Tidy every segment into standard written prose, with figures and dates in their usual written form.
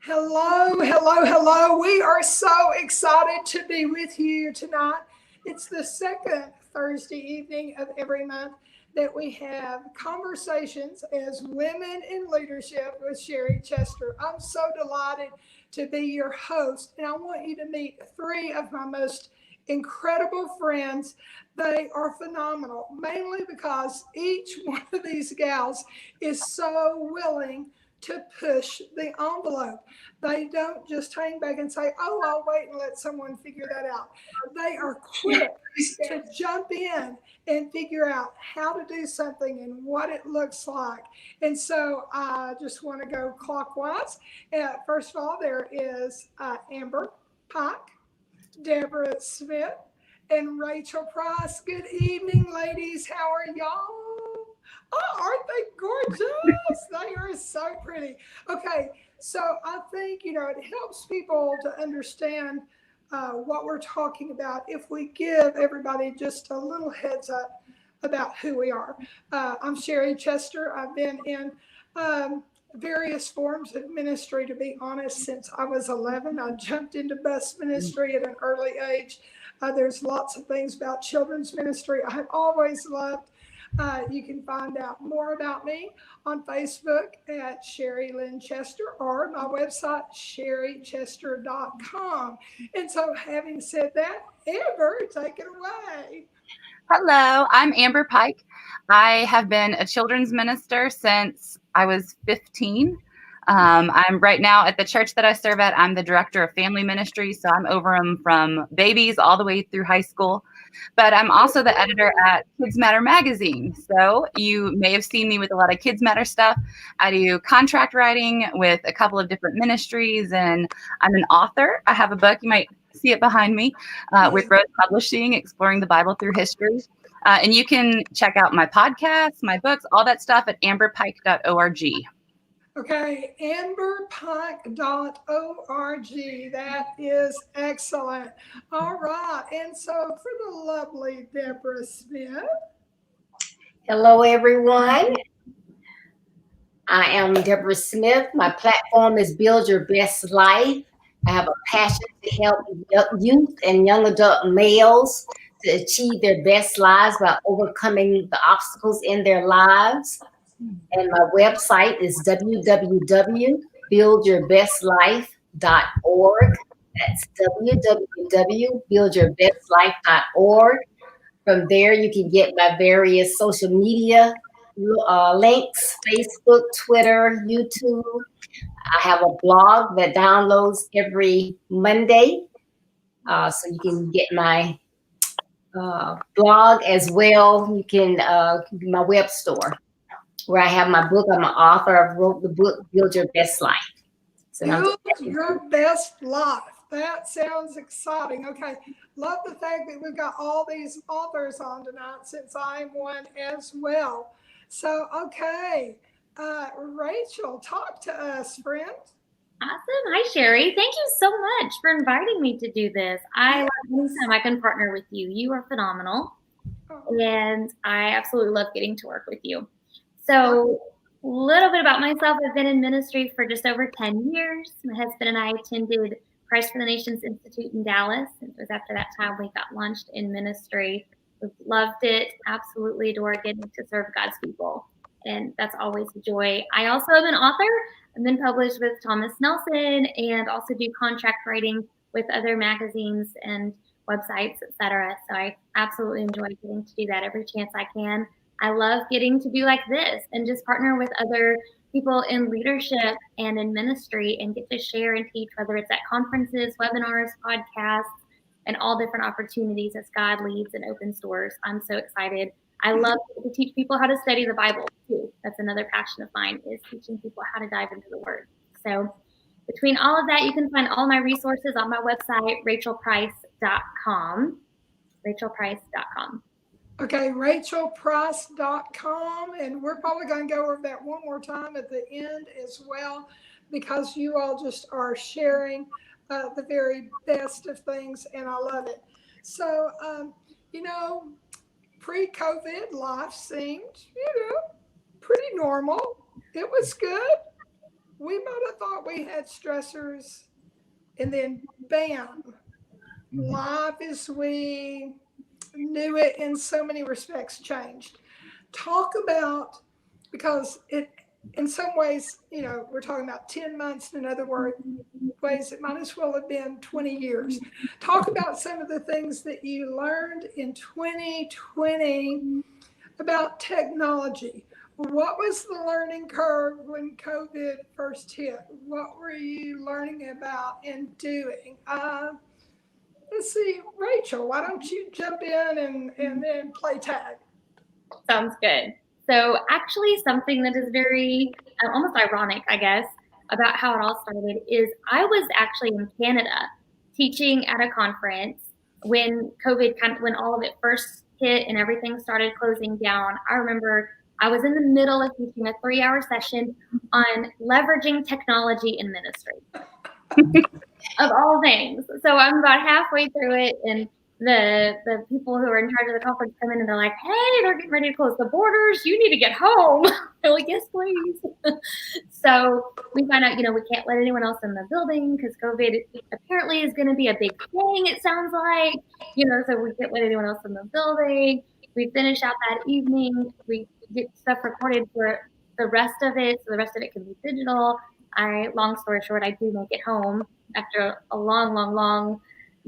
Hello, hello, hello. We are so excited to be with you tonight. It's the second Thursday evening of every month that we have conversations as women in leadership with Sherry Chester. I'm so delighted to be your host, and I want you to meet three of my most incredible friends. They are phenomenal, mainly because each one of these gals is so willing to push the envelope. They don't just hang back and say, oh, I'll wait and let someone figure that out. They are quick to jump in and figure out how to do something and what it looks like. And so I just want to go clockwise. First of all, there is Amber Pike, Deborah Smith, and Rachel Price. Good evening, ladies. How are y'all? Oh, aren't they gorgeous? They are so pretty. Okay, so I think, it helps people to understand what we're talking about if we give everybody just a little heads up about who we are. I'm Sherry Chester. I've been in various forms of ministry, to be honest, since I was 11. I jumped into bus ministry at an early age. There's lots of things about children's ministry I've always loved. You can find out more about me on Facebook at Sherry Lynn Chester or my website, sherrychester.com. And so, having said that, Amber, take it away. Hello, I'm Amber Pike. I have been a children's minister since I was 15. I'm right now at the church that I serve at. I'm the director of family ministry, so I'm over them from babies all the way through high school. But I'm also the editor at Kids Matter magazine. So you may have seen me with a lot of Kids Matter stuff. I do contract writing with a couple of different ministries, and I'm an author. I have a book. You might see it behind me with Rose Publishing, Exploring the Bible Through History. And you can check out my podcasts, my books, all that stuff at amberpike.org. Okay, amberpike.org. That is excellent. All right. And so for the lovely Deborah Smith. Hello, everyone. I am Deborah Smith. My platform is Build Your Best Life. I have a passion to help youth and young adult males to achieve their best lives by overcoming the obstacles in their lives. And my website is www.buildyourbestlife.org. That's www.buildyourbestlife.org. From there, you can get my various social media links, Facebook, Twitter, YouTube. I have a blog that downloads every Monday. So you can get my blog as well. You can my web store where I have my book. I'm an author. I wrote the book, Build Your Best Life. So Build Your Best Life. That sounds exciting. Okay. Love the fact that we've got all these authors on tonight since I'm one as well. So, okay. Rachel, talk to us, friend. Awesome. Hi, Sherry. Thank you so much for inviting me to do this. I love anytime I can partner with you. You are phenomenal. And I absolutely love getting to work with you. So a little bit about myself. I've been in ministry for just over 10 years. My husband and I attended Christ for the Nations Institute in Dallas. It was after that time we got launched in ministry. We loved it. Absolutely adore getting to serve God's people. And that's always a joy. I also am an author. I've been published with Thomas Nelson and also do contract writing with other magazines and websites, etc. So I absolutely enjoy getting to do that every chance I can. I love getting to do like this and just partner with other people in leadership and in ministry and get to share and teach, whether it's at conferences, webinars, podcasts, and all different opportunities as God leads and opens doors. I'm so excited. I love to teach people how to study the Bible too. That's another passion of mine, is teaching people how to dive into the Word. So between all of that, you can find all my resources on my website, rachelprice.com. rachelprice.com. Okay, rachelprice.com. And we're probably going to go over that one more time at the end as well, because you all just are sharing the very best of things, and I love it. So, pre-COVID life seemed, pretty normal. It was good. we might have thought we had stressors, and then bam, life as we knew it in so many respects changed. Talk about, because it, in some ways, we're talking about 10 months, in other ways, it might as well have been 20 years. Talk about some of the things that you learned in 2020 about technology. What was the learning curve when COVID first hit? What were you learning about and doing? Let's see, Rachel, why don't you jump in and then play tag? Sounds good. So actually something that is very almost ironic, I guess, about how it all started is I was actually in Canada teaching at a conference when COVID when all of it first hit and everything started closing down. I remember I was in the middle of teaching a 3-hour session on leveraging technology in ministry. Of all things. So I'm about halfway through it, and the people who are in charge of the conference come in and they're like, hey, they're getting ready to close the borders. You need to get home. I'm like, yes, please. So we find out, we can't let anyone else in the building because COVID apparently is going to be a big thing, it sounds like, so we can't let anyone else in the building. We finish out that evening. We get stuff recorded for the rest of it. So the rest of it can be digital. Long story short, I do make it home after a long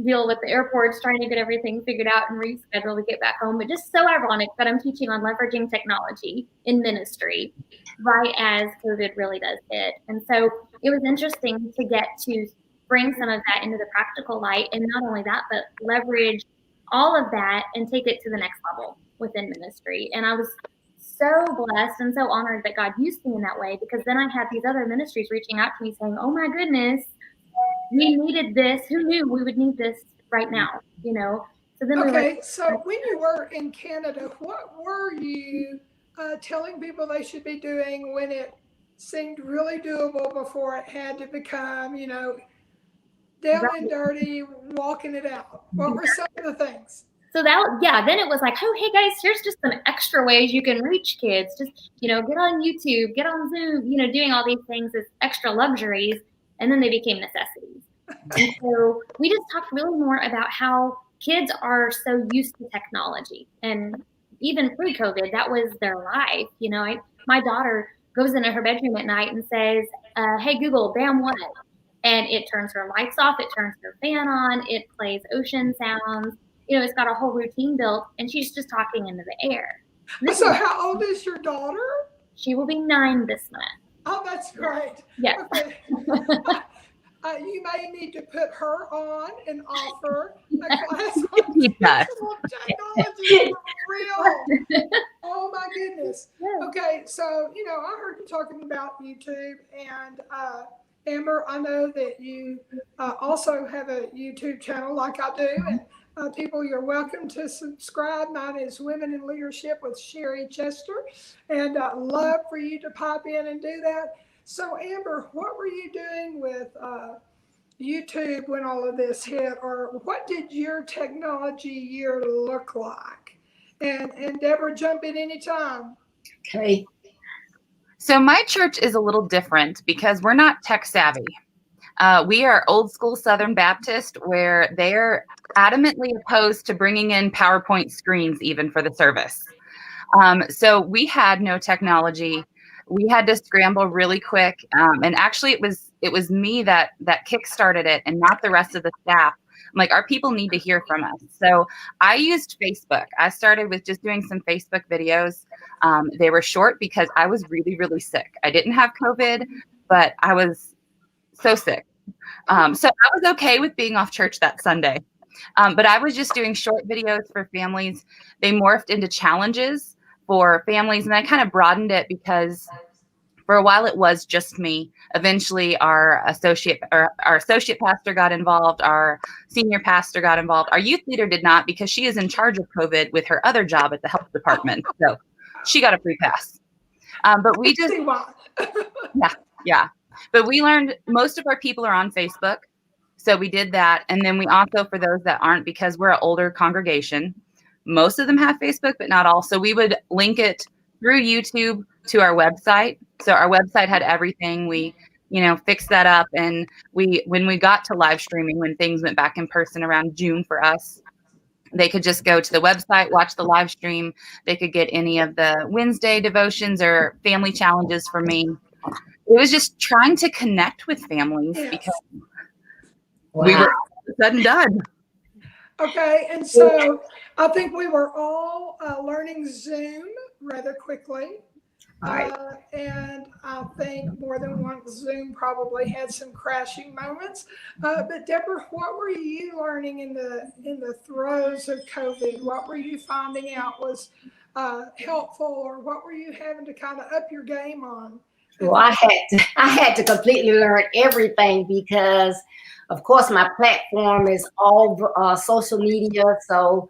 deal with the airports, trying to get everything figured out and reschedule to get back home. But just so ironic that I'm teaching on leveraging technology in ministry right as COVID really does hit. And so it was interesting to get to bring some of that into the practical light. And not only that, but leverage all of that and take it to the next level within ministry. And I was so blessed and so honored that God used me in that way, because then I had these other ministries reaching out to me saying, oh my goodness, we needed this. Who knew we would need this right now? So then so when you were in Canada, what were you telling people they should be doing when it seemed really doable before it had to become, down and dirty, walking it out? What were some of the things? So then it was like, oh, hey guys, here's just some extra ways you can reach kids. Just, get on YouTube, get on Zoom, doing all these things as extra luxuries. And then they became necessities. And so we just talked really more about how kids are so used to technology. And even pre-COVID, that was their life. My daughter goes into her bedroom at night and says, hey, Google, bam, what? And it turns her lights off. It turns her fan on. It plays ocean sounds. It's got a whole routine built, and she's just talking into the air. So how old is your daughter? She will be 9 this month. Oh, that's great. Yeah. Okay. You may need to put her on and offer a class on technology for real. Oh my goodness. Okay, so I heard you talking about YouTube, and Amber, I know that you also have a YouTube channel like I do, and people, you're welcome to subscribe. Mine is Women in Leadership with Sherry Chester, and I'd love for you to pop in and do that. So Amber, what were you doing with YouTube when all of this hit, or what did your technology year look like? And Deborah, jump in anytime. Okay. So my church is a little different because we're not tech savvy. We are old school Southern Baptist, where they're adamantly opposed to bringing in PowerPoint screens even for the service. So we had no technology. We had to scramble really quick. And actually it was me that kickstarted it and not the rest of the staff. I'm like, our people need to hear from us. So I used Facebook. I started with just doing some Facebook videos. They were short because I was really, really sick. I didn't have COVID, but I was so sick. So I was okay with being off church that Sunday. But I was just doing short videos for families. They morphed into challenges for families, and I kind of broadened it because for a while it was just me. Eventually our associate pastor got involved, our senior pastor got involved. Our youth leader did not, because she is in charge of COVID with her other job at the health department. So she got a free pass. But we just yeah. But we learned most of our people are on Facebook. So we did that. And then we also, for those that aren't, because we're an older congregation, most of them have Facebook, but not all. So we would link it through YouTube to our website. So our website had everything. We fix that up. And when we got to live streaming, when things went back in person around June for us, they could just go to the website, watch the live stream. They could get any of the Wednesday devotions or family challenges for me. It was just trying to connect with families because we were all said and done. Okay, and so I think we were all learning Zoom rather quickly. And I think more than one Zoom probably had some crashing moments. But Deborah, what were you learning in the throes of COVID? What were you finding out was helpful, or what were you having to kind of up your game on? Well, I had to completely learn everything because, of course, my platform is all social media. So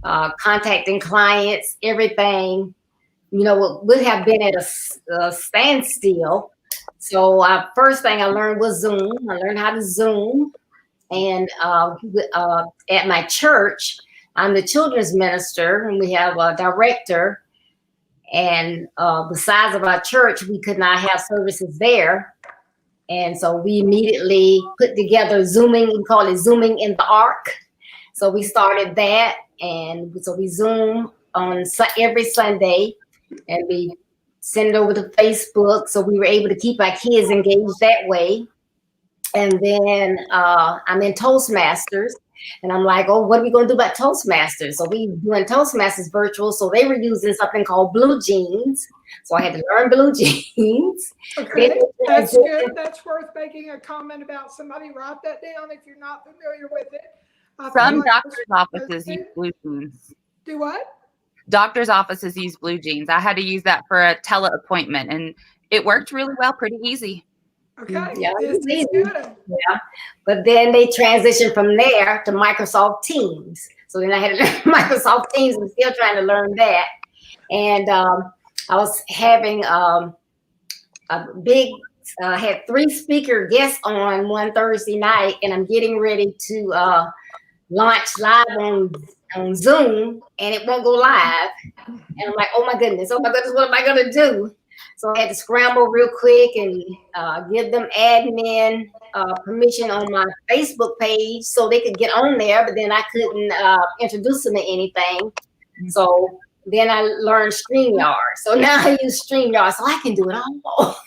contacting clients, everything, would have been at a standstill. So first thing I learned was Zoom. I learned how to Zoom. And at my church, I'm the children's minister, and we have a director. And the size of our church, we could not have services there. And so we immediately put together Zooming. We call it Zooming in the Ark. So we started that. And so we Zoom on every Sunday, and we send it over to Facebook. So we were able to keep our kids engaged that way. And then I'm in Toastmasters. And I'm like, oh, what are we going to do about Toastmasters? So we doing Toastmasters virtual. So they were using something called Blue Jeans. So I had to learn Blue Jeans. Okay, that's good. That's worth making a comment about. Somebody write that down if you're not familiar with it. Some doctors' offices use Blue Jeans. Do what? Doctors' offices use Blue Jeans. I had to use that for a tele-appointment, and it worked really well, pretty easy. Okay, yeah, it's good. Yeah, but then they transitioned from there to Microsoft Teams. So then I had to learn Microsoft Teams and still trying to learn that. And I was having a big, had 3 speaker guests on one Thursday night, and I'm getting ready to launch live on Zoom, and it won't go live. And I'm like, oh my goodness, what am I gonna do? So I had to scramble real quick and give them admin permission on my Facebook page so they could get on there, but then I couldn't introduce them to anything. So then I learned StreamYard. So now I use StreamYard, so I can do it all.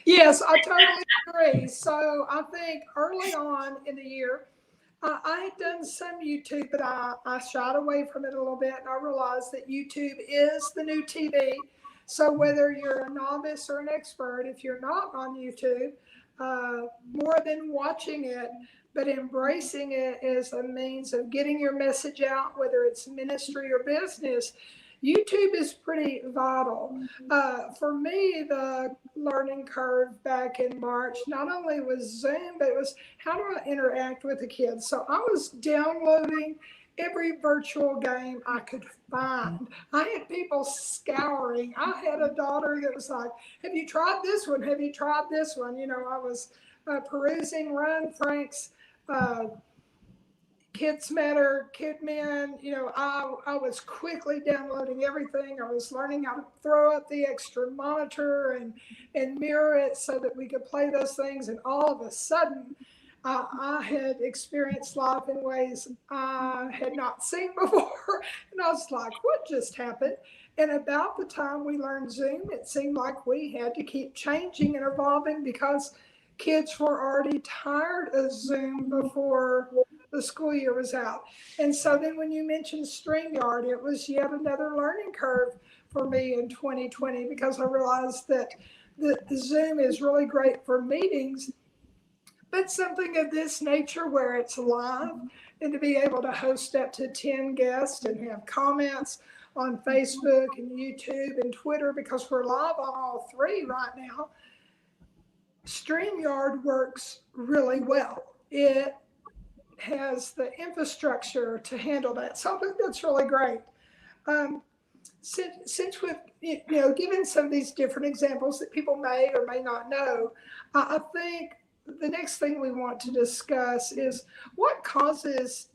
Yes, I totally agree. So I think early on in the year, I had done some YouTube, but I shied away from it a little bit, and I realized that YouTube is the new TV. So whether you're a novice or an expert, if you're not on YouTube, more than watching it, but embracing it as a means of getting your message out, whether it's ministry or business, YouTube is pretty vital. For me, the learning curve back in March not only was Zoom, but it was how do I interact with the kids? So I was downloading every virtual game I could find. I had people scouring. I had a daughter that was like, have you tried this one? Have you tried this one? I was perusing Ryan Frank's Kids Matter, Kidmin. I was quickly downloading everything. I was learning how to throw up the extra monitor and mirror it so that we could play those things. And all of a sudden, I had experienced life in ways I had not seen before. And I was like, what just happened? And about the time we learned Zoom, it seemed like we had to keep changing and evolving because kids were already tired of Zoom before the school year was out. And so then when you mentioned StreamYard, it was yet another learning curve for me in 2020 because I realized that the Zoom is really great for meetings, but something of this nature where it's live and to be able to host up to 10 guests and have comments on Facebook and YouTube and Twitter, because we're live on all 3 right now, StreamYard works really well. It has the infrastructure to handle that. So I think that's really great. Since we've given some of these different examples that people may or may not know, I think the next thing we want to discuss is what causes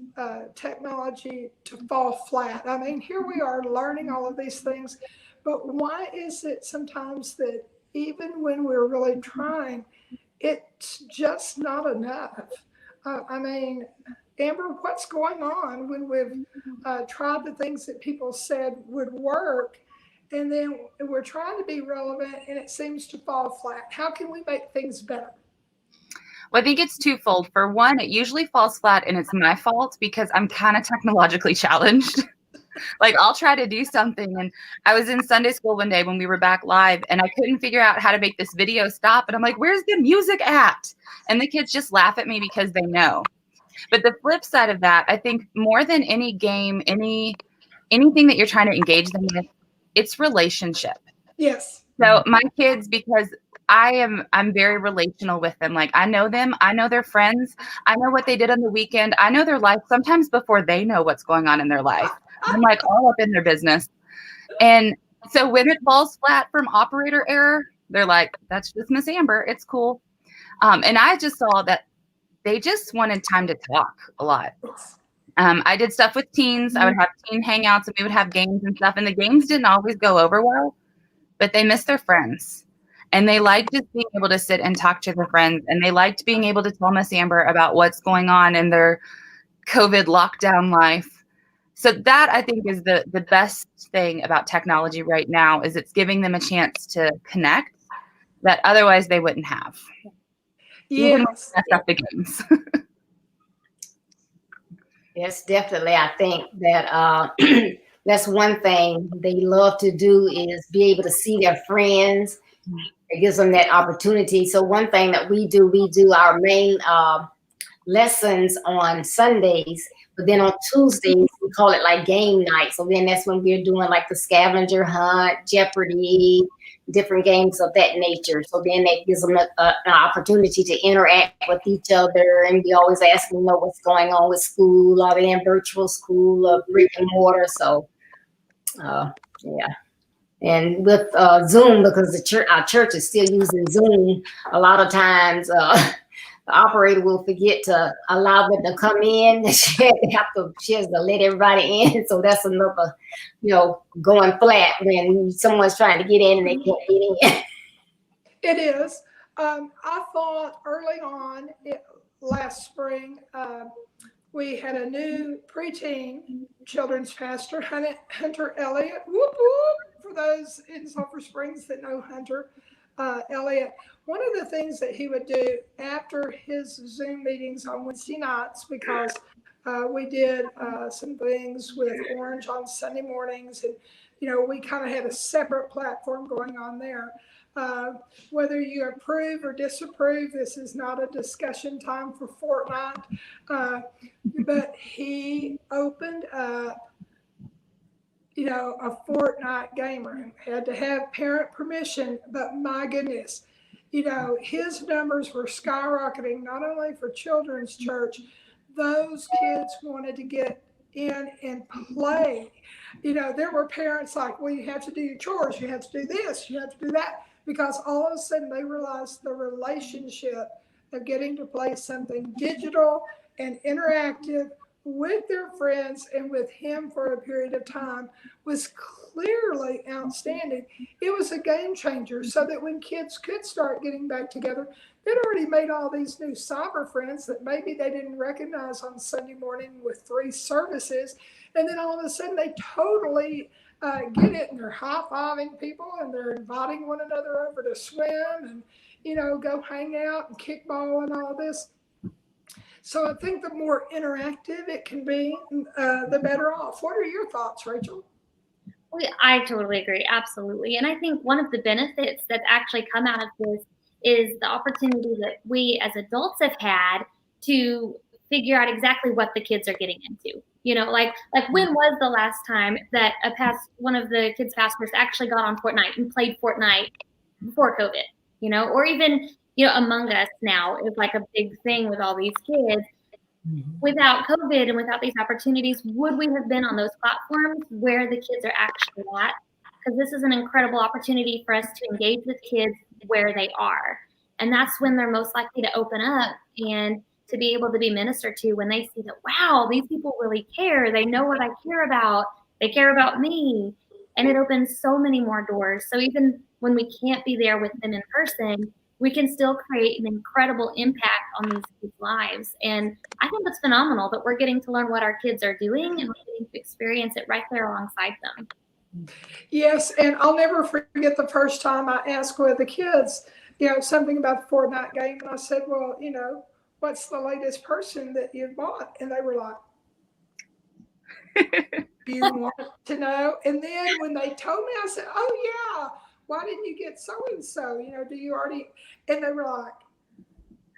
technology to fall flat. I mean, here we are learning all of these things, but why is it sometimes that even when we're really trying, it's just not enough. I mean, Amber, what's going on when we've tried the things that people said would work, and then we're trying to be relevant and it seems to fall flat? How can we make things better? Well, I think it's twofold. For one, it usually falls flat and it's my fault because I'm kind of technologically challenged. Like I'll try to do something. And I was in Sunday school one day when we were back live and I couldn't figure out how to make this video stop. And I'm like, where's the music at? And the kids just laugh at me because they know. But the flip side of that, I think more than any game, anything that you're trying to engage them with, it's relationship. Yes. So my kids, because I'm very relational with them. Like I know them, I know their friends, I know what they did on the weekend, I know their life sometimes before they know what's going on in their life. I'm like all up in their business. And so when it falls flat from operator error, they're like, that's just Miss Amber, it's cool. And I just saw that they just wanted time to talk a lot. I did stuff with teens. I would have teen hangouts and we would have games and stuff. And the games didn't always go over well, but they missed their friends. And they liked just being able to sit and talk to their friends. And they liked being able to tell Miss Amber about what's going on in their COVID lockdown life. So that I think is the best thing about technology right now is it's giving them a chance to connect that otherwise they wouldn't have. Even when Yes. we mess up the games. Yes, definitely. I think that that's one thing they love to do is be able to see their friends. It gives them that opportunity. So one thing that we do our main lessons on Sundays, but then on Tuesdays, we call it like game night. So then that's when we're doing like the scavenger hunt, Jeopardy, different games of that nature. So then that gives them an opportunity to interact with each other. And we always ask them, what's going on with school? Are they in virtual school or brick and mortar? So, yeah. And with Zoom, because our church is still using Zoom, a lot of times the operator will forget to allow them to come in. She has to let everybody in. So that's another, going flat when someone's trying to get in and they can't get in. It is. I thought early on last spring, we had a new preteen children's pastor, Hunter Elliott. Whoop, whoop, for those in Sulphur Springs that know Hunter Elliott. One of the things that he would do after his Zoom meetings on Wednesday nights, because we did some things with Orange on Sunday mornings, and we kind of had a separate platform going on there. Whether you approve or disapprove, this is not a discussion time for Fortnite, but he opened up a Fortnite game room. Had to have parent permission, but my goodness, his numbers were skyrocketing, not only for children's church, those kids wanted to get in and play. There were parents like, well, you have to do your chores, you have to do this, you have to do that, because all of a sudden they realized the relationship of getting to play something digital and interactive with their friends and with him for a period of time was clearly outstanding. It was a game changer, so that when kids could start getting back together, they'd already made all these new cyber friends that maybe they didn't recognize on Sunday morning with 3 services. And then all of a sudden they totally get it, and they're high-fiving people and they're inviting one another over to swim and, go hang out and kickball and all this. So I think the more interactive it can be, the better off. What are your thoughts, Rachel? I totally agree. Absolutely. And I think one of the benefits that's actually come out of this is the opportunity that we as adults have had to figure out exactly what the kids are getting into. Like when was the last time that one of the kids' pastors actually got on Fortnite and played Fortnite before COVID, or even, Among Us now is like a big thing with all these kids. Without COVID and without these opportunities, would we have been on those platforms where the kids are actually at? Because this is an incredible opportunity for us to engage with kids where they are. And that's when they're most likely to open up and to be able to be ministered to, when they see that, wow, these people really care. They know what I care about. They care about me. And it opens so many more doors. So even when we can't be there with them in person, we can still create an incredible impact on these kids' lives. And I think it's phenomenal that we're getting to learn what our kids are doing and we're getting to experience it right there alongside them. Yes, and I'll never forget the first time I asked one of the kids, something about the Fortnite game. And I said, well, what's the latest person that you've bought? And they were like, you want to know? And then when they told me, I said, oh, yeah, why didn't you get so-and-so? Do you already? And they were like,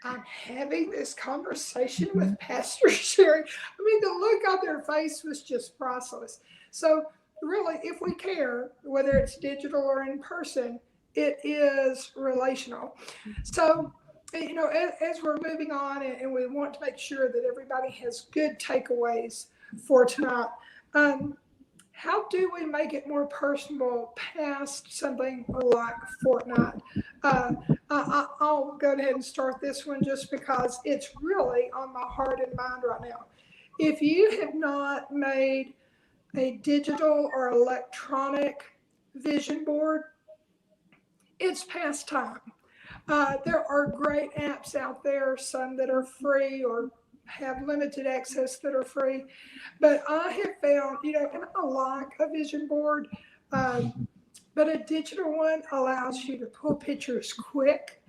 I'm having this conversation with Pastor Sherry. I mean, the look on their face was just priceless. So really, if we care, whether it's digital or in person, it is relational. So, as we're moving on and we want to make sure that everybody has good takeaways for tonight, how do we make it more personable past something like Fortnite? I'll go ahead and start this one just because it's really on my heart and mind right now. If you have not made a digital or electronic vision board, it's past time. There are great apps out there, some that are free or have limited access that are free. But I have found, and I like a vision board, but a digital one allows you to pull pictures quick.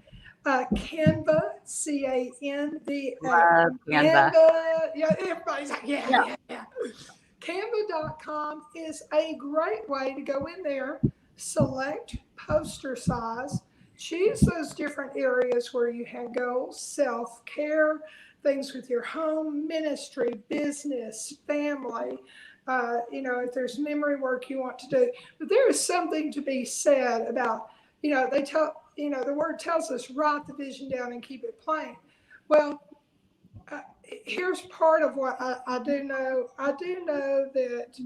Canva, C-A-N-V-A. Love Canva. Yeah, everybody's like, yeah. Canva.com is a great way to go in there, select poster size, choose those different areas where you have goals, self-care, things with your home, ministry, business, family, if there's memory work you want to do. But there is something to be said about, the word tells us, write the vision down and keep it plain. Well, here's part of what I do know. I do know that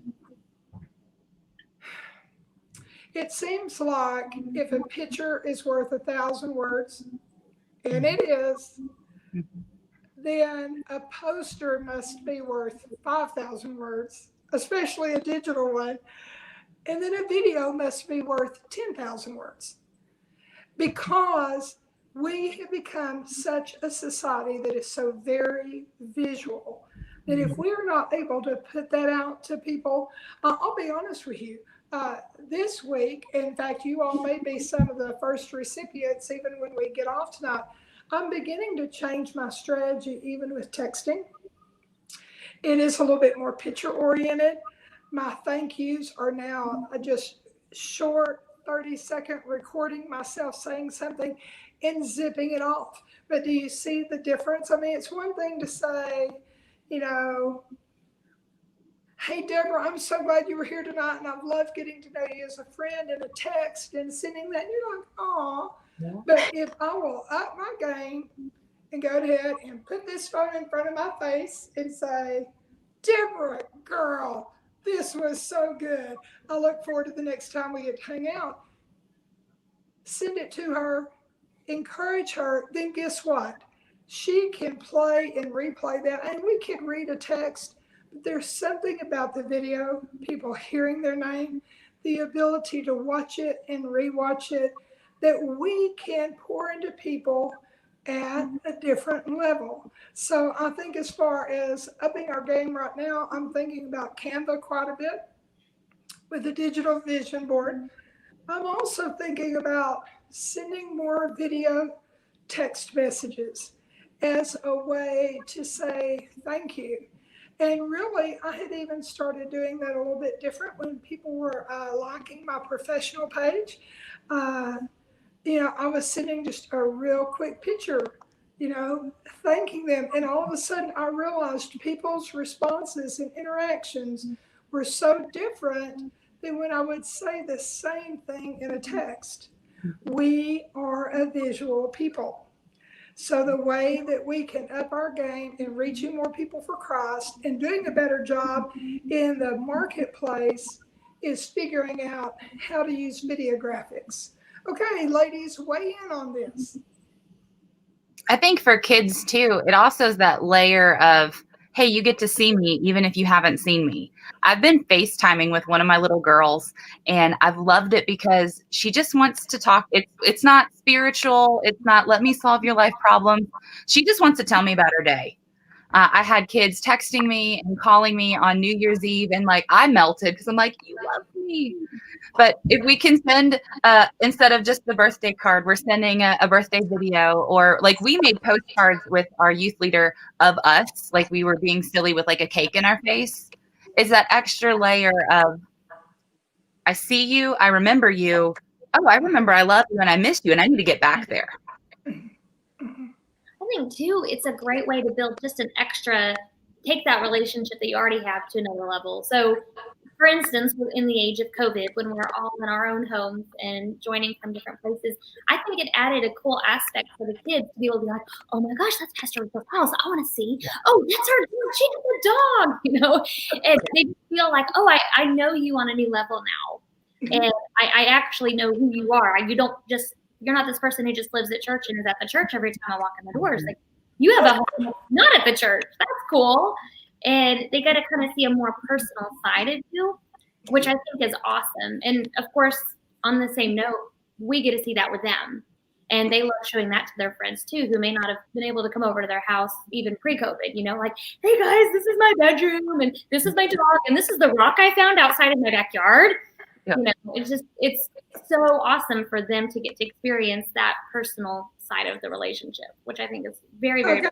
it seems like if a picture is worth 1,000 words, and it is, then a poster must be worth 5,000 words, especially a digital one. And then a video must be worth 10,000 words, because we have become such a society that is so very visual that if we are not able to put that out to people, I'll be honest with you, this week, in fact, you all may be some of the first recipients even when we get off tonight, I'm beginning to change my strategy even with texting. It is a little bit more picture oriented. My thank yous are now just short 30-second recording myself saying something and zipping it off. But do you see the difference? I mean, it's one thing to say, hey, Deborah, I'm so glad you were here tonight, and I've loved getting to know you as a friend, and a text and sending that, and you're like, aw. Yeah. But if I will up my game and go ahead and put this phone in front of my face and say, Deborah, girl, this was so good. I look forward to the next time we get to hang out. Send it to her, encourage her, then guess what? She can play and replay that, and we can read a text. But there's something about the video, people hearing their name, the ability to watch it and rewatch it, that we can pour into people at a different level. So I think as far as upping our game right now, I'm thinking about Canva quite a bit with the digital vision board. I'm also thinking about sending more video text messages as a way to say thank you. And really, I had even started doing that a little bit different when people were liking my professional page. I was sending just a real quick picture, thanking them. And all of a sudden, I realized people's responses and interactions were so different than when I would say the same thing in a text. We are a visual people. So the way that we can up our game in reaching more people for Christ and doing a better job in the marketplace is figuring out how to use video graphics. Okay, ladies, weigh in on this. I think for kids too, it also is that layer of hey, you get to see me even if you haven't seen me. I've been FaceTiming with one of my little girls, and I've loved it because she just wants to talk. It's not spiritual. It's not let me solve your life problems. She just wants to tell me about her day. I had kids texting me and calling me on New Year's Eve, and like I melted because I'm like, you love me. But if we can send, instead of just the birthday card, we're sending a birthday video, or like we made postcards with our youth leader of us, like we were being silly with like a cake in our face. Is that extra layer of, I see you, I remember you. Oh, I remember I love you and I miss you and I need to get back there. I think too, it's a great way to build just an extra, take that relationship that you already have to another level. So for instance, in the age of COVID, when we're all in our own homes and joining from different places, I think it added a cool aspect for the kids to be able to be like, oh my gosh, that's Pastor Rachel's house. I want to see. Oh, that's her. She has a dog, you know, and they feel like, oh, I know you on a new level now. And I actually know who you are. You're not this person who just lives at church and is at the church every time I walk in the doors. Like, you have a home not at the church. That's cool. And they got to kind of see a more personal side of you, which I think is awesome. And of course, on the same note, we get to see that with them. And they love showing that to their friends too, who may not have been able to come over to their house even pre-COVID, you know, like, hey guys, this is my bedroom and this is my dog and this is the rock I found outside of my backyard. Yeah. You know, it's so awesome for them to get to experience that personal side of the relationship, which I think is very, very cool.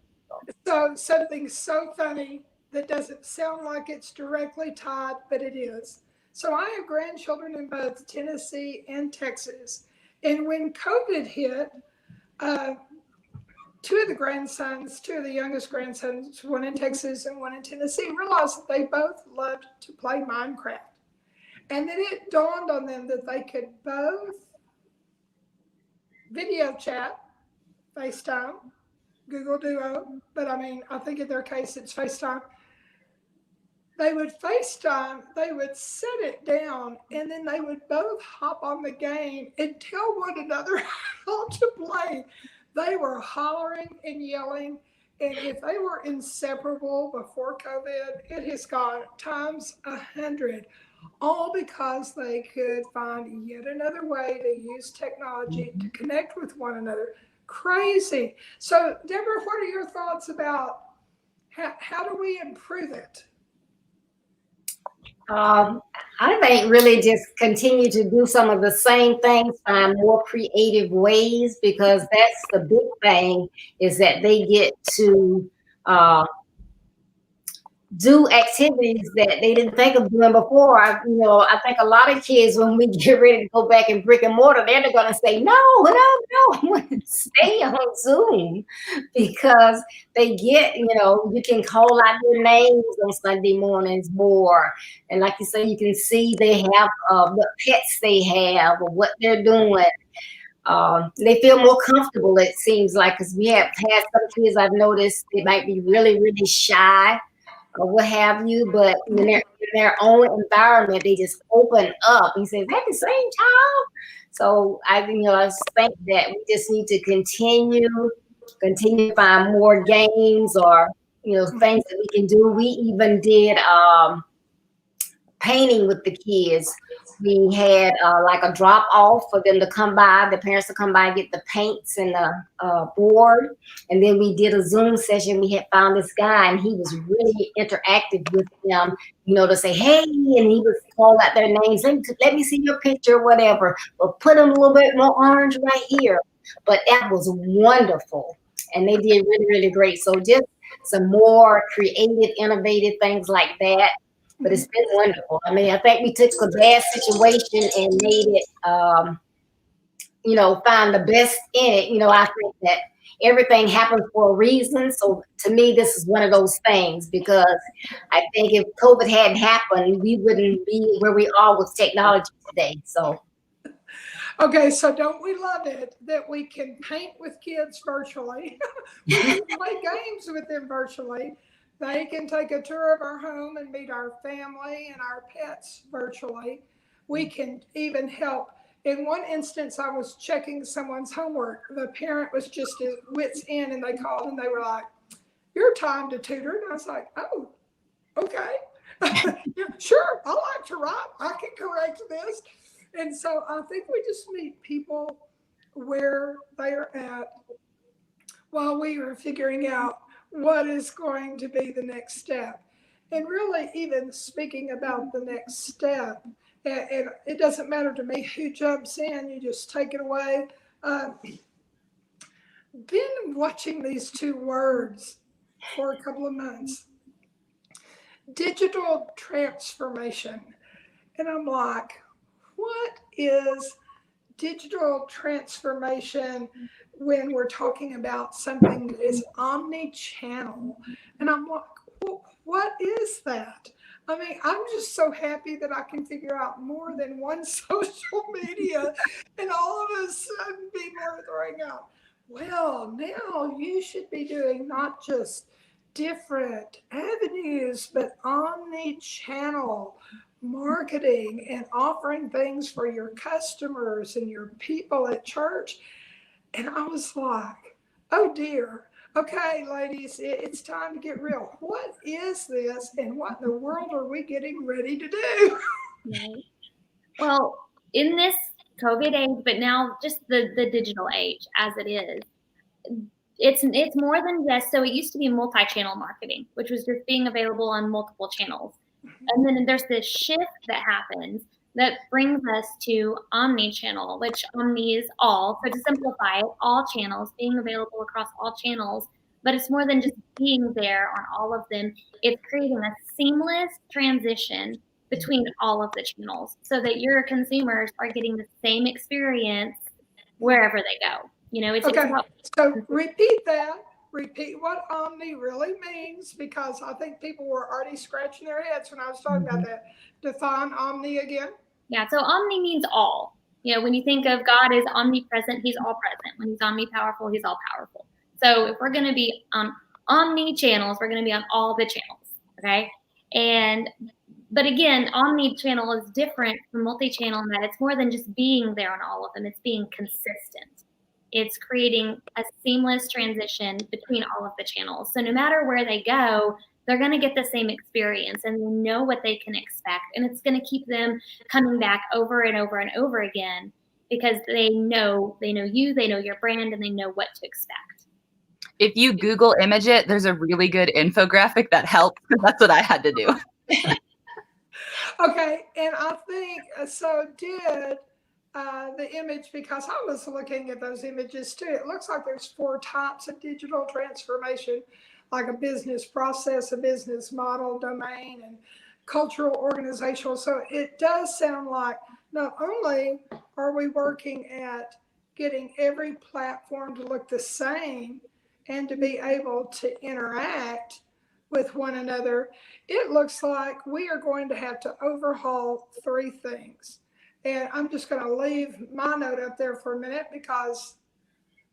So something so funny that doesn't sound like it's directly tied, but it is. So I have grandchildren in both Tennessee and Texas. And when COVID hit, two of the youngest grandsons, one in Texas and one in Tennessee, realized that they both loved to play Minecraft. And then it dawned on them that they could both video chat, FaceTime, Google Duo, but I mean, I think in their case it's FaceTime. They would FaceTime, they would set it down, and then they would both hop on the game and tell one another how to play. They were hollering and yelling, and if they were inseparable before COVID, it has gone times 100. All because they could find yet another way to use technology to connect with one another. Crazy. So, Deborah, what are your thoughts about how do we improve it? I think really just continue to do some of the same things, find more creative ways, because that's the big thing, is that they get to do activities that they didn't think of doing before. I think a lot of kids, when we get ready to go back in brick and mortar, they're going to say, no, I want to stay on Zoom, because they get, you can call out their names on Sunday mornings more. And like you say, you can see they have what pets they have or what they're doing. They feel more comfortable, it seems like, because we have had some kids I've noticed they might be really, really shy or what have you, but when they're in their own environment, they just open up. He says, "That the same child?" So I think that we just need to continue to find more games or things that we can do. We even did painting with the kids. We had like a drop off for them to come by, the parents to come by and get the paints and the board. And then we did a Zoom session. We had found this guy and he was really interactive with them, to say, hey, and he would call out their names. Let me see your picture or whatever, or put them a little bit more orange right here. But that was wonderful. And they did really, really great. So just some more creative, innovative things like that. But it's been wonderful. I mean, I think we took a bad situation and made it, find the best in it. I think that everything happens for a reason. So to me, this is one of those things, because I think if COVID hadn't happened, we wouldn't be where we are with technology today. So. Okay, so don't we love it that we can paint with kids virtually? We can play games with them virtually. They can take a tour of our home and meet our family and our pets virtually. We can even help. In one instance, I was checking someone's homework. The parent was just at wit's end, and they called and they were like, your time to tutor. And I was like, oh, okay. Yeah, sure, I like to write. I can correct this. And so I think we just meet people where they're at while we are figuring out what is going to be the next step. And really, even speaking about the next step, and it doesn't matter to me who jumps in, you just take it away. Been watching these two words for a couple of months, digital transformation. And I'm like, what is digital transformation when we're talking about something that is omni-channel? And I'm like, well, what is that? I mean, I'm just so happy that I can figure out more than one social media, and all of a sudden people are throwing out, well, now you should be doing not just different avenues, but omni-channel marketing and offering things for your customers and your people at church. And I was like, oh dear. Okay, ladies, it's time to get real. What is this, and what in the world are we getting ready to do? Right. Well, in this COVID age, but now just the digital age as it is, it's more than just, so it used to be multi-channel marketing, which was just being available on multiple channels. And then there's this shift that happens that brings us to omni-channel, which omni is all. So to simplify it, all channels, being available across all channels, but it's more than just being there on all of them. It's creating a seamless transition between all of the channels so that your consumers are getting the same experience wherever they go. You know, it's Okay, about, so repeat that. Repeat what omni really means, because I think people were already scratching their heads when I was talking about that. Define omni again. yeah, so omni means all. You know, when you think of God as omnipresent, he's all present. When he's omnipowerful, he's all powerful. So if we're going to be on omni channels, we're going to be on all the channels, okay? But again, omni channel is different from multi-channel in that it's more than just being there on all of them. It's being consistent. It's creating a seamless transition between all of the channels. So no matter where they go, they're going to get the same experience and they know what they can expect. And it's going to keep them coming back over and over and over again because they know you, they know your brand, and they know what to expect. If you Google image it, there's a really good infographic that helps. That's what I had to do. Okay, and I think so did the image, because I was looking at those images too. It looks like there's 4 types of digital transformation, like a business process, a business model, domain, and cultural, organizational. So it does sound like not only are we working at getting every platform to look the same and to be able to interact with one another, it looks like we are going to have to overhaul 3 things. And I'm just going to leave my note up there for a minute because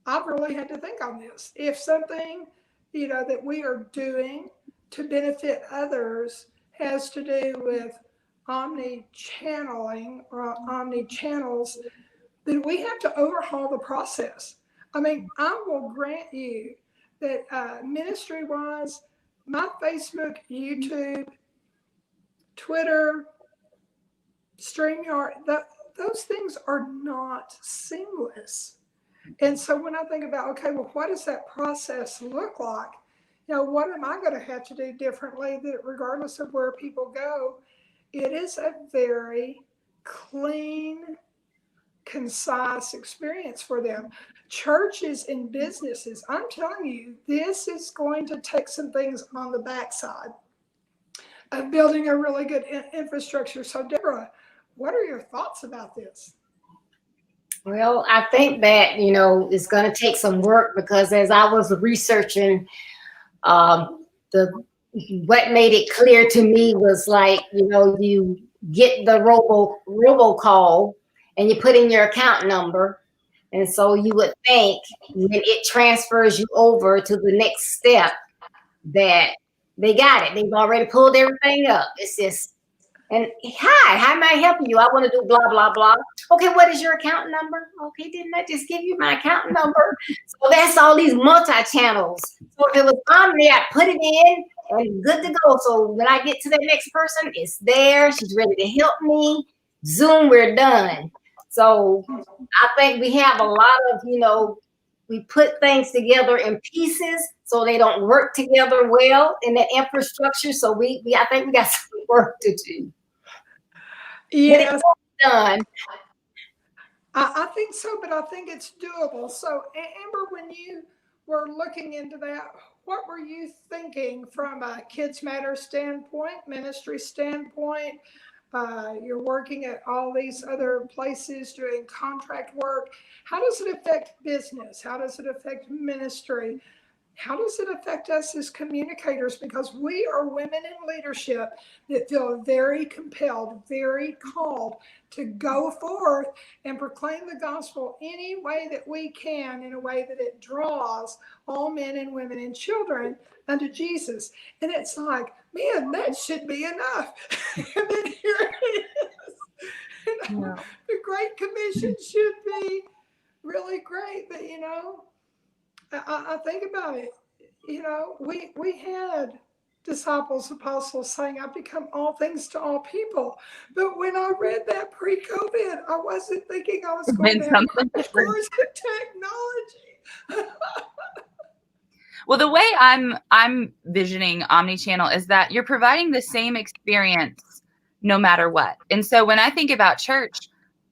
I've really had to think on this. If something, that we are doing to benefit others has to do with omni-channeling or omni-channels, then we have to overhaul the process. I mean, I will grant you that ministry-wise, my Facebook, YouTube, Twitter, StreamYard, those things are not seamless. And so when I think about, okay, well, what does that process look like? What am I going to have to do differently that regardless of where people go, it is a very clean, concise experience for them. Churches and businesses, I'm telling you, this is going to take some things on the backside of building a really good infrastructure. So Deborah, what are your thoughts about this? Well, I think that, it's going to take some work because as I was researching, what made it clear to me was like, you get the robocall and you put in your account number. And so you would think when it transfers you over to the next step that they got it. They've already pulled everything up. It's just And hi, how may I help you? I want to do blah, blah, blah. Okay, what is your account number? Okay, didn't I just give you my account number? So that's all these multi-channels. So if it was Omni, I put it in and good to go. So when I get to the next person, it's there. She's ready to help me. Zoom, we're done. So I think we have a lot of, we put things together in pieces so they don't work together well in the infrastructure. So I think we got some work to do. Yes, Done. I think so, but I think it's doable. So, Amber, when you were looking into that, what were you thinking from a Kids Matter standpoint, ministry standpoint? You're working at all these other places doing contract work. How does it affect business? How does it affect ministry? How does it affect us as communicators? Because we are women in leadership that feel very compelled, very called to go forth and proclaim the gospel any way that we can, in a way that it draws all men and women and children unto Jesus. And it's like, man, that should be enough. And then here it is. Yeah. The Great Commission should be really great, but I think about it. We had disciples, apostles saying, I've become all things to all people. But when I read that pre-COVID, I wasn't thinking I was going to have Something crash different. course in technology. Well, the way I'm visioning Omnichannel is that you're providing the same experience no matter what. And so when I think about church,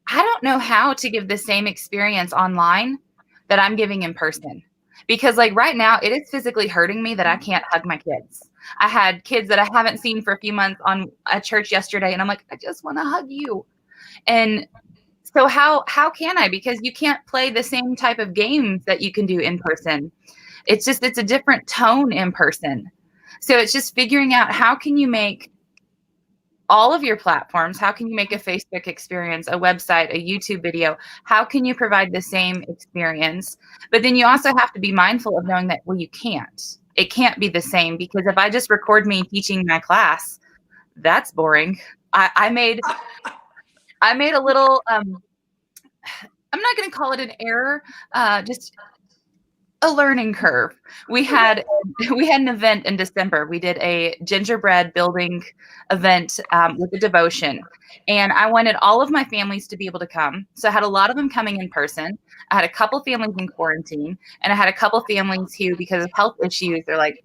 I don't know how to give the same experience online that I'm giving in person. Because like right now, it is physically hurting me that I can't hug my kids. I had kids that I haven't seen for a few months on a church yesterday, and I'm like, I just want to hug you. And so how can I? Because you can't play the same type of games that you can do in person. It's a different tone in person. So it's just figuring out how can you make all of your platforms, how can you make a Facebook experience, a website, a YouTube video? How can you provide the same experience? But then you also have to be mindful of knowing that, well, you can't. It can't be the same, because if I just record me teaching my class, that's boring. I made a little, I'm not going to call it an error, just a learning curve. We had an event in December. We did a gingerbread building event with a devotion, and I wanted all of my families to be able to come. So I had a lot of them coming in person. I had a couple families in quarantine, and I had a couple families who, because of health issues, they're like,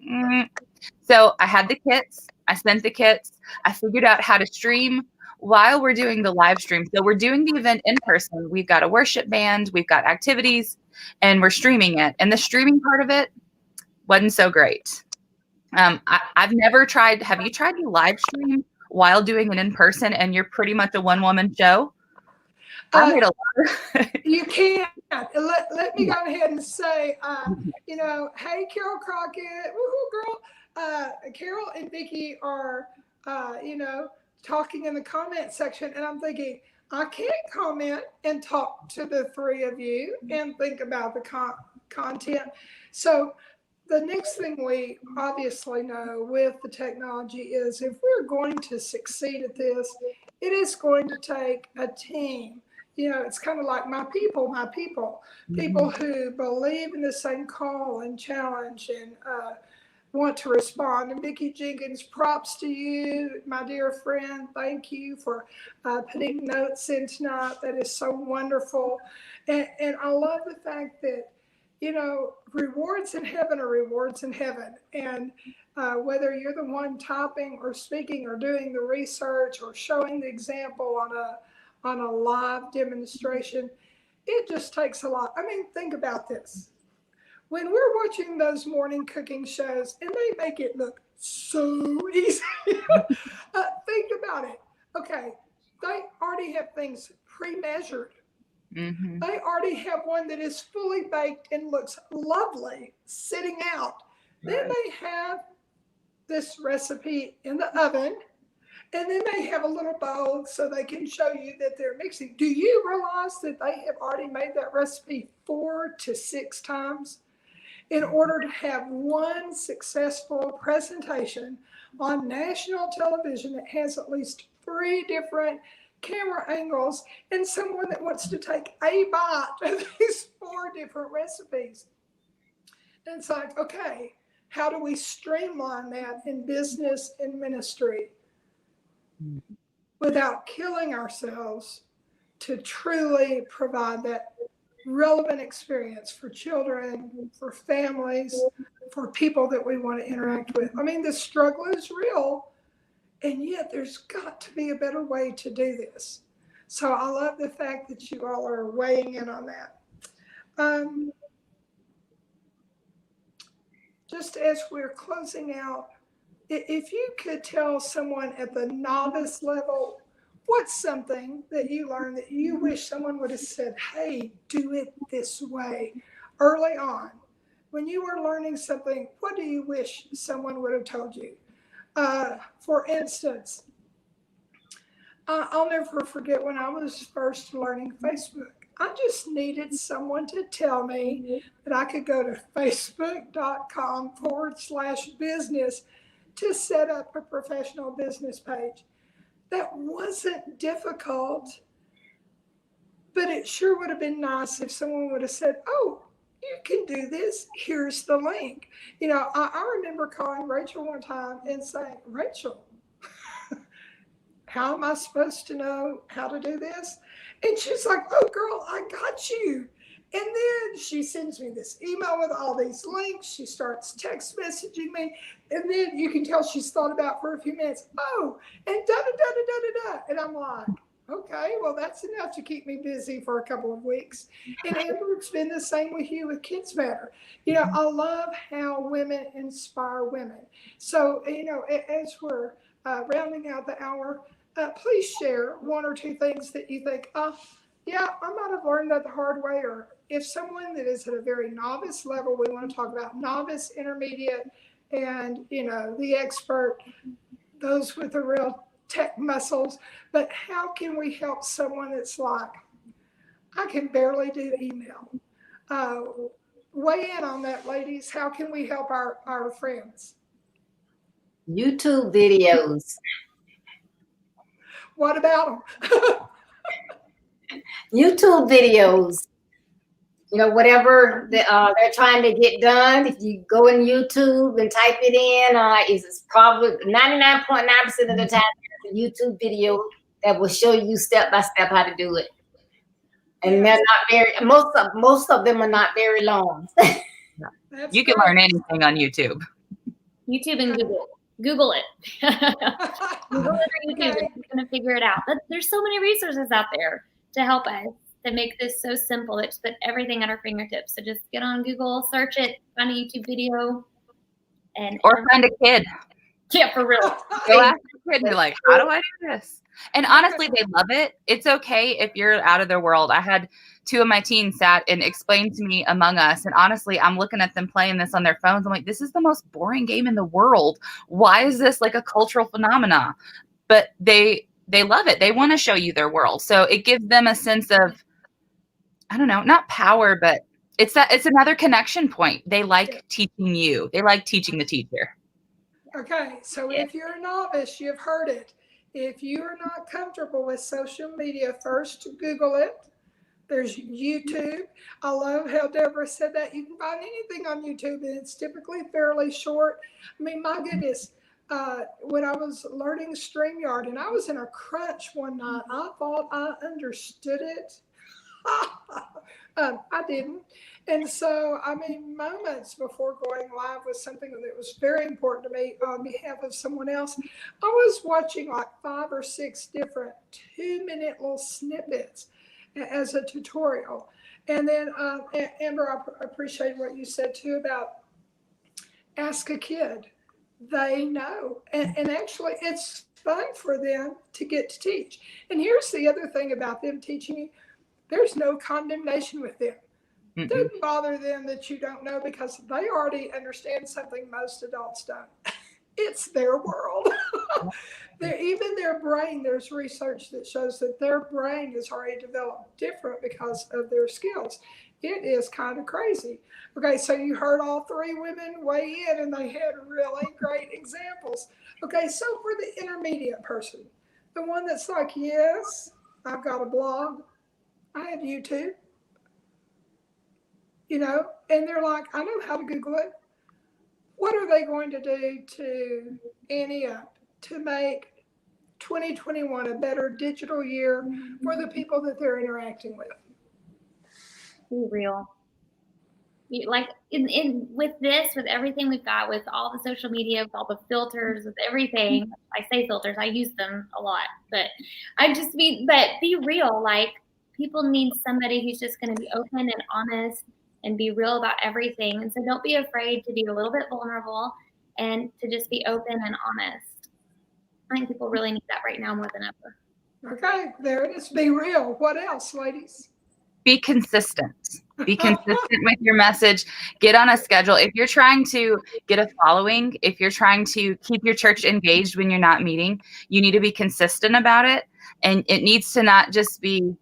So I had the kits. I sent the kits. I figured out how to stream while we're doing the live stream. So we're doing the event in person. We've got a worship band, we've got activities, and we're streaming it. And the streaming part of it wasn't so great. I've never tried. Have you tried to live stream while doing an in-person and you're pretty much a one-woman show? I made a lot. You can't. Let me go ahead and say, hey, Carol Crockett, woohoo, girl. Carol and Vicki are, talking in the comment section, and I'm thinking, I can't comment and talk to the three of you and think about the content. So the next thing we obviously know with the technology is, if we're going to succeed at this, it is going to take a team. It's kind of like my people who believe in the same call and challenge and want to respond. And Vicki Jenkins, props to you, my dear friend. Thank you for putting notes in tonight. That is so wonderful. And I love the fact that, rewards in heaven are rewards in heaven. And whether you're the one typing or speaking or doing the research or showing the example on a live demonstration, it just takes a lot. I mean, think about this. When we're watching those morning cooking shows and they make it look so easy, think about it. Okay, they already have things pre-measured. Mm-hmm. They already have one that is fully baked and looks lovely sitting out. Right. Then they have this recipe in the oven, and then they have a little bowl so they can show you that they're mixing. Do you realize that they have already made that recipe 4 to 6 times in order to have one successful presentation on national television that has at least 3 different camera angles and someone that wants to take a bite of these 4 different recipes. And it's like, okay, how do we streamline that in business and ministry without killing ourselves to truly provide that relevant experience for children, for families, for people that we want to interact with? I mean, the struggle is real, and yet there's got to be a better way to do this. So I love the fact that you all are weighing in on that. Just as we're closing out, if you could tell someone at the novice level, what's something that you learned that you wish someone would have said, hey, do it this way early on? When you were learning something, what do you wish someone would have told you? For instance, I'll never forget when I was first learning Facebook. I just needed someone to tell me that I could go to facebook.com/business to set up a professional business page. That wasn't difficult, but it sure would have been nice if someone would have said, oh, you can do this. Here's the link. You know, I remember calling Rachel one time and saying, Rachel, how am I supposed to know how to do this? And she's like, oh, girl, I got you. And then she sends me this email with all these links. She starts text messaging me. And then you can tell she's thought about for a few minutes. Oh, and da-da-da-da-da-da-da. And I'm like, okay, well, that's enough to keep me busy for a couple of weeks. And Amber, it's been the same with you with Kids Matter. You know, I love how women inspire women. So, you know, as we're rounding out the hour, please share 1 or 2 things that you think, yeah, I might have learned that the hard way. Or if someone that is at a very novice level, we want to talk about novice, intermediate, and, you know, the expert, those with the real tech muscles. But how can we help someone that's like, I can barely do email? Weigh in on that, ladies. How can we help our friends? YouTube videos. What about them? YouTube videos. You know, whatever they're trying to get done, if you go in YouTube and type it in, it's probably 99.9% of the time it's a YouTube video that will show you step by step how to do it. And they're not very, most of them are not very long. You can learn anything on YouTube. YouTube and Google it. Google it or YouTube, and you're going to figure it out. But there's so many resources out there to help us, to make this so simple. It's put everything at our fingertips. So just get on Google, search it, find a YouTube video, or find a kid. Yeah, for real. Go ask a kid and be like, how do I do this? And honestly, they love it. It's okay if you're out of their world. I had 2 of my teens sat and explained to me Among Us. And honestly, I'm looking at them playing this on their phones. I'm like, this is the most boring game in the world. Why is this like a cultural phenomenon? But they love it. They want to show you their world. So it gives them a sense of, I don't know, not power, but it's another connection point. They like teaching you. They like teaching the teacher. Okay, so if you're a novice, you've heard it. If you are not comfortable with social media, first Google it. There's YouTube. I love how Deborah said that. You can find anything on YouTube, and it's typically fairly short. I mean, my goodness, when I was learning StreamYard, and I was in a crunch one night, I thought I understood it. I didn't. And so, I mean, moments before going live was something that was very important to me on behalf of someone else. I was watching like 5 or 6 different 2-minute little snippets as a tutorial. And then, Amber, I appreciate what you said too about ask a kid. They know. And actually, it's fun for them to get to teach. And here's the other thing about them teaching you. There's no condemnation with them. It doesn't bother them that you don't know, because they already understand something most adults don't. It's their world. Even their brain, there's research that shows that their brain is already developed different because of their skills. It is kind of crazy. Okay, so you heard all 3 women weigh in, and they had really great examples. Okay, so for the intermediate person, The one that's like, yes, I've got a blog, I have YouTube, and they're like, I know how to Google it. What are they going to do to ante up to make 2021 a better digital year for the people that they're interacting with? Be real. Like in with this, with everything we've got, with all the social media, with all the filters, with everything. I say filters, I use them a lot, but be real. Like, people need somebody who's just going to be open and honest and be real about everything. And so don't be afraid to be a little bit vulnerable and to just be open and honest. I think people really need that right now more than ever. Okay, there it is. Be real. What else, ladies? Be consistent. Be consistent with your message. Get on a schedule. If you're trying to get a following, if you're trying to keep your church engaged when you're not meeting, you need to be consistent about it. And it needs to not just be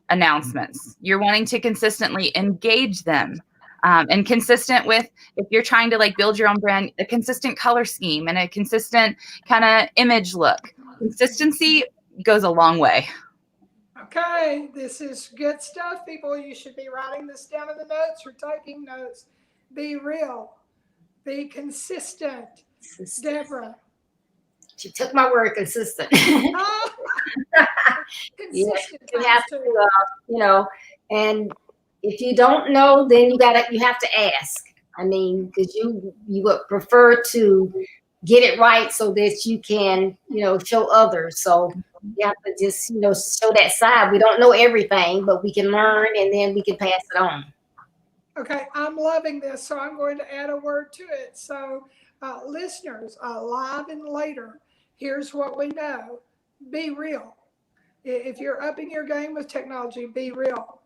announcements. You're wanting to consistently engage them. And consistent with, if you're trying to like build your own brand, a consistent color scheme and a consistent kind of image look. Consistency goes a long way. Okay, this is good stuff, people. You should be writing this down in the notes or taking notes. Be real. Be consistent. Deborah. She took my word, consistent. Consistent. You have to, and if you don't know, then you have to ask. I mean, because you would prefer to get it right so that you can, show others. So you have to just, show that side. We don't know everything, but we can learn and then we can pass it on. Okay, I'm loving this, so I'm going to add a word to it. So listeners, live and later, here's what we know. Be real. If you're upping your game with technology, be real.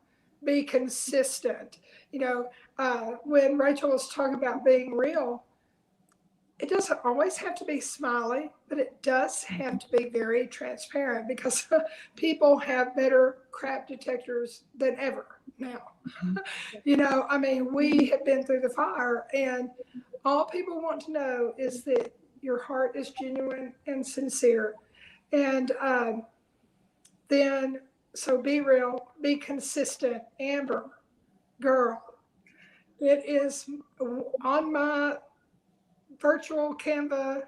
Be consistent. When Rachel was talking about being real, it doesn't always have to be smiley, but it does have to be very transparent, because people have better crap detectors than ever now. We have been through the fire, and all people want to know is that your heart is genuine and sincere. And so be real, be consistent. Amber, girl, it is on my virtual Canva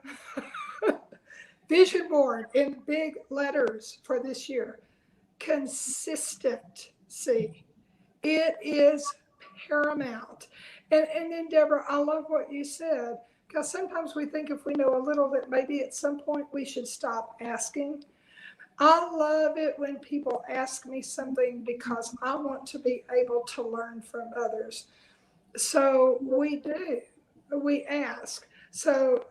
vision board in big letters for this year. Consistency. It is paramount. And then, Deborah, I love what you said, because sometimes we think if we know a little that maybe at some point we should stop asking. I love it when people ask me something because I want to be able to learn from others. So we do. We ask. So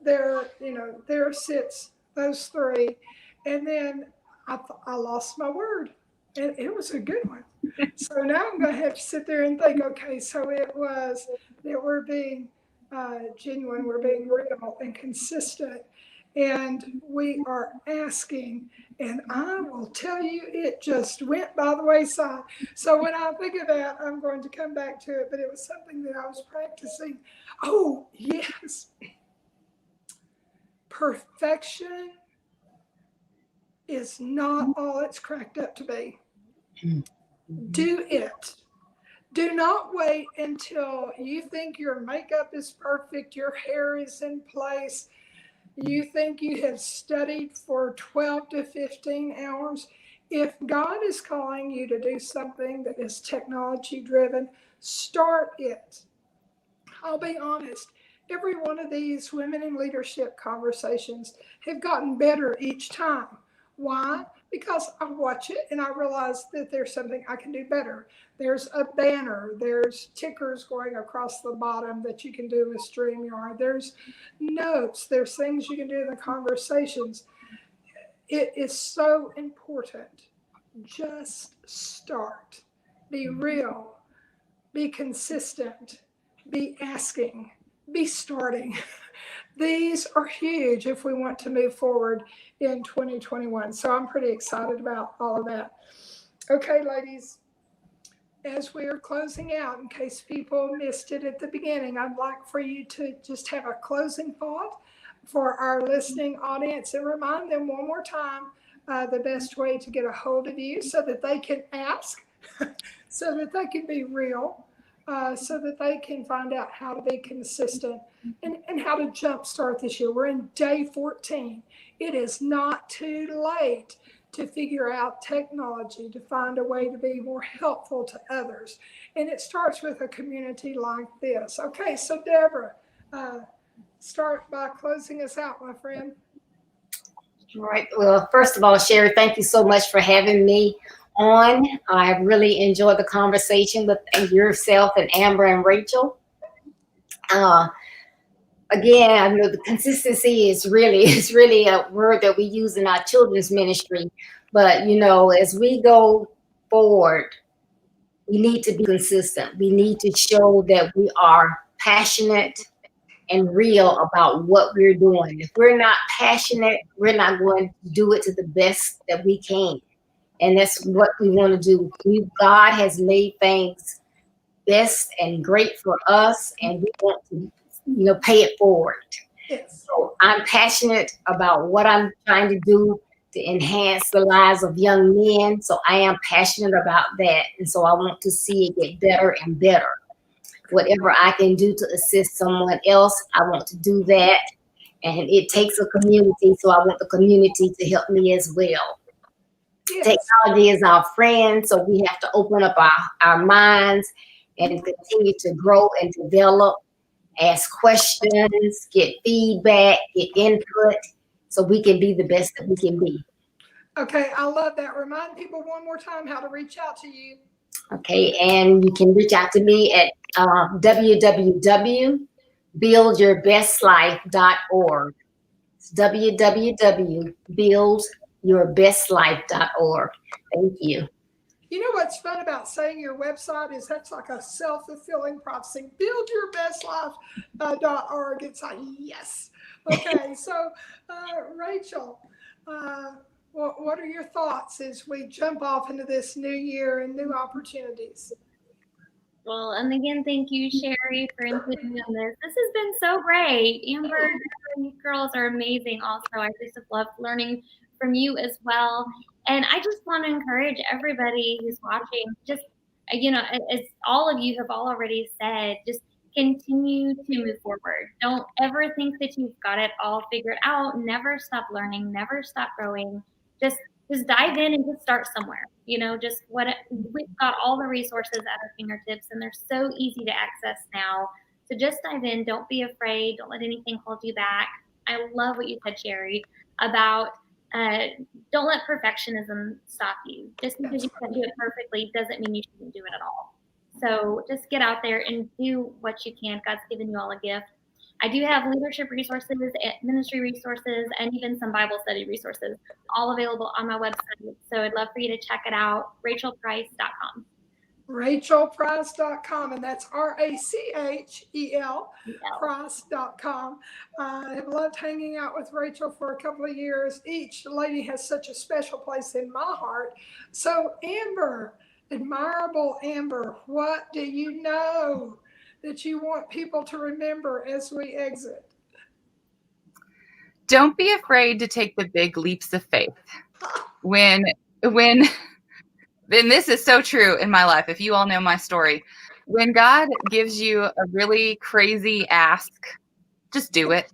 there sits those three. And then I lost my word. And it was a good one. So now I'm going to have to sit there and think, okay, so it was that we're being genuine, we're being real and consistent. And we are asking, and I will tell you, it just went by the wayside. So when I think of that, I'm going to come back to it, but it was something that I was practicing. Oh, yes. Perfection is not all it's cracked up to be. Do it. Do not wait until you think your makeup is perfect, your hair is in place, you think you have studied for 12 to 15 hours. If God is calling you to do something that is technology driven, start it. I'll be honest, every one of these women in leadership conversations have gotten better each time. Why? Because I watch it and I realize that there's something I can do better. There's a banner, there's tickers going across the bottom that you can do with StreamYard. There's notes, there's things you can do in the conversations. It is so important. Just start. Be real. Be consistent. Be asking. Be starting. These are huge if we want to move forward in 2021. So I'm pretty excited about all of that. Okay, ladies, as we are closing out, in case people missed it at the beginning, I'd like for you to just have a closing thought for our listening audience and remind them one more time the best way to get a hold of you so that they can ask, so that they can be real, so that they can find out how to be consistent and how to jumpstart this year. We're in day 14. It is not too late to figure out technology, to find a way to be more helpful to others. And it starts with a community like this. Okay, so Deborah, start by closing us out, my friend. All right. Well, first of all, Sherry, thank you so much for having me on. I really enjoyed the conversation with yourself and Amber and Rachel. Again, I know the consistency is really a word that we use in our children's ministry. But, you know, as we go forward, we need to be consistent. We need to show that we are passionate and real about what we're doing. If we're not passionate, we're not going to do it to the best that we can. And that's what we want to do. God has made things best and great for us, and we want to, you know, pay it forward. Yes. So I'm passionate about what I'm trying to do to enhance the lives of young men. So I am passionate about that. And so I want to see it get better and better. Whatever I can do to assist someone else, I want to do that. And it takes a community, so I want the community to help me as well. Yes. Technology is our friend, so we have to open up our minds and continue to grow and develop, ask questions, get feedback, get input, so we can be the best that we can be. Okay, I love that. Remind people one more time how to reach out to you. Okay, and you can reach out to me at www.buildyourbestlife.org. It's www.buildyourbestlife.org. Thank you. You know what's fun about saying your website is that's like a self-fulfilling prophecy. Buildyourbestlife.org. It's like, yes. Okay, so Rachel, what are your thoughts as we jump off into this new year and new opportunities? Well, and again, thank you, Sherry, for including me on this. This has been so great. Amber, you girls are amazing also. I just have loved learning from you as well. And I just want to encourage everybody who's watching, just, you know, as all of you have already said, just continue to move forward. Don't ever think that you've got it all figured out. Never stop learning, never stop growing. Just dive in and just start somewhere. You know, we've got all the resources at our fingertips, and they're so easy to access now. So just dive in. Don't be afraid. Don't let anything hold you back. I love what you said, Sherry, about don't let perfectionism stop you. Just because you can't do it perfectly doesn't mean you shouldn't do it at all. So just get out there and do what you can. God's given you all a gift. I do have leadership resources, ministry resources, and even some Bible study resources, all available on my website. So I'd love for you to check it out, rachelprice.com. rachelprice.com, and that's RACHEL price.com. I have loved hanging out with Rachel for a couple of years. Each lady has such a special place in my heart. So Amber, admirable Amber, what do you know that you want people to remember as we exit? Don't be afraid to take the big leaps of faith. When and this is so true in my life, if you all know my story, when God gives you a really crazy ask, just do it.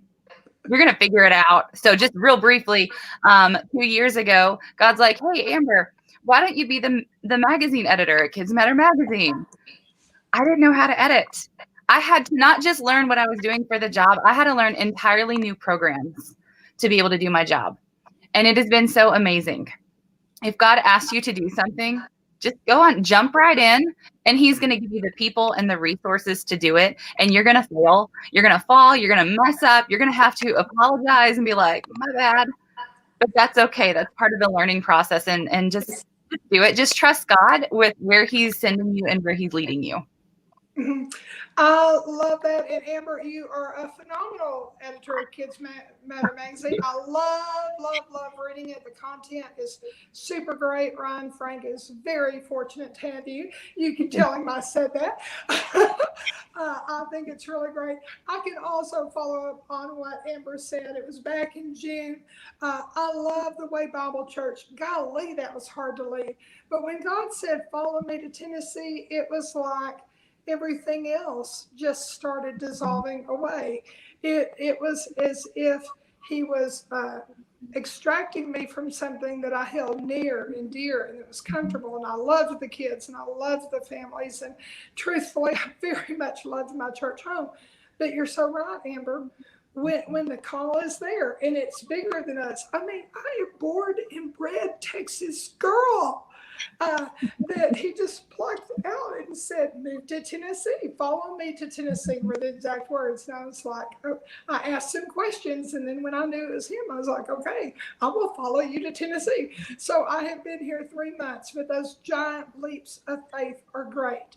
You're going to figure it out. So just real briefly, 2 years ago, God's like, hey, Amber, why don't you be the magazine editor at Kids Matter magazine? I didn't know how to edit. I had to not just learn what I was doing for the job, I had to learn entirely new programs to be able to do my job. And it has been so amazing. If God asks you to do something, just go on, jump right in, and he's going to give you the people and the resources to do it. And you're going to fail. You're going to fall. You're going to mess up. You're going to have to apologize and be like, my bad. But that's okay. That's part of the learning process. And just do it. Just trust God with where he's sending you and where he's leading you. Mm-hmm. I love that. And Amber, you are a phenomenal editor of Kids Matter magazine. I love reading it. The content is super great. Ryan Frank is very fortunate to have you. You can tell him I said that. I think it's really great. I can also follow up on what Amber said. It was back in June. I love the way Bible Church, golly, that was hard to leave. But when God said, follow me to Tennessee, it was like everything else just started dissolving away. It was as if he was extracting me from something that I held near and dear, and it was comfortable, and I loved the kids and I loved the families, and truthfully I very much loved my church home. But you're so right, Amber, when the call is there and it's bigger than us. I mean, I am born and bred Texas girl. That he just plucked out and said, move to Tennessee, follow me to Tennessee, were the exact words. And I was like, oh, I asked some questions. And then when I knew it was him, I was like, okay, I will follow you to Tennessee. So I have been here 3 months, but those giant leaps of faith are great.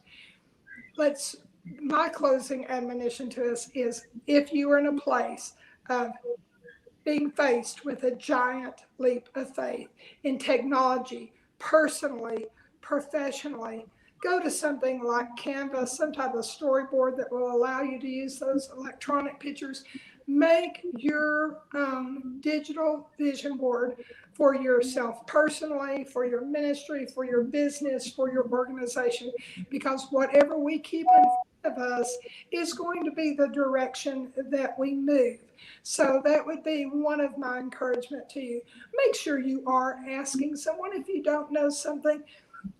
My closing admonition to us is, if you are in a place of being faced with a giant leap of faith in technology, personally, professionally, go to something like Canva, some type of storyboard that will allow you to use those electronic pictures. Make your digital vision board for yourself personally, for your ministry, for your business, for your organization, because whatever we keep in front of us is going to be the direction that we move. So that would be one of my encouragement to you. Make sure you are asking someone if you don't know something.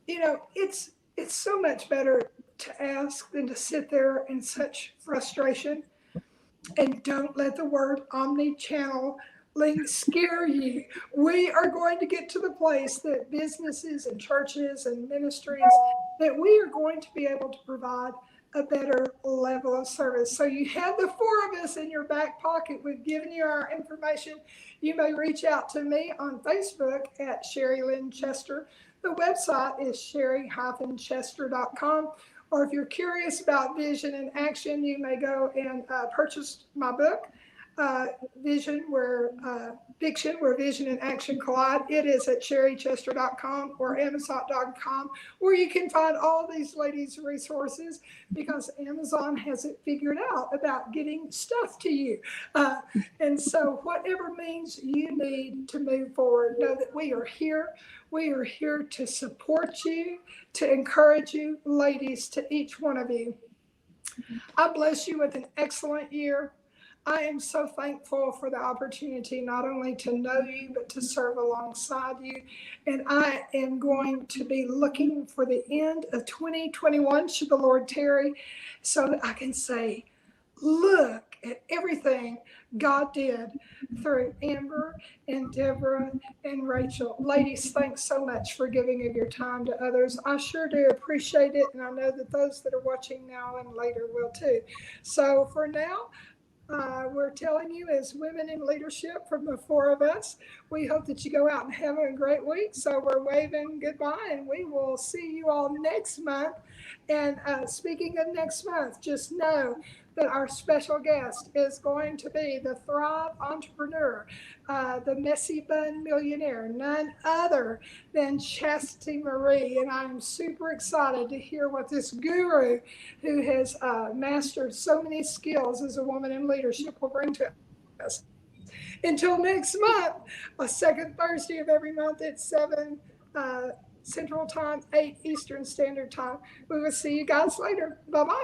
You know, it's so much better to ask than to sit there in such frustration. And don't let the word omni channel scare you. We are going to get to the place that businesses and churches and ministries, that we are going to be able to provide a better level of service. So you have the 4 of us in your back pocket. We've given you our information. You may reach out to me on Facebook at Sherry Lynn Chester. The website is sherry-chester.com. Or if you're curious about vision and action, you may go and purchase my book, Fiction, where Vision and Action Collide. It is at sherrychester.com or amazon.com, where you can find all these ladies' resources, because Amazon has it figured out about getting stuff to you. And so whatever means you need to move forward, know that we are here. We are here to support you, to encourage you, ladies, to each one of you. I bless you with an excellent year. I am so thankful for the opportunity not only to know you, but to serve alongside you. And I am going to be looking for the end of 2021, should the Lord tarry, so that I can say, look at everything God did through Amber and Deborah and Rachel. Ladies, thanks so much for giving of your time to others. I sure do appreciate it, and I know that those that are watching now and later will too. So for now, we're telling you, as women in leadership from the 4 of us, we hope that you go out and have a great week. So we're waving goodbye, and we will see you all next month. And speaking of next month, just know that our special guest is going to be the Thrive Entrepreneur, the Messy Bun Millionaire, none other than Chastity Marie. And I'm super excited to hear what this guru, who has mastered so many skills as a woman in leadership, will bring to us. Until next month, a second Thursday of every month at 7 Central Time, 8 Eastern Standard Time. We will see you guys later. Bye-bye.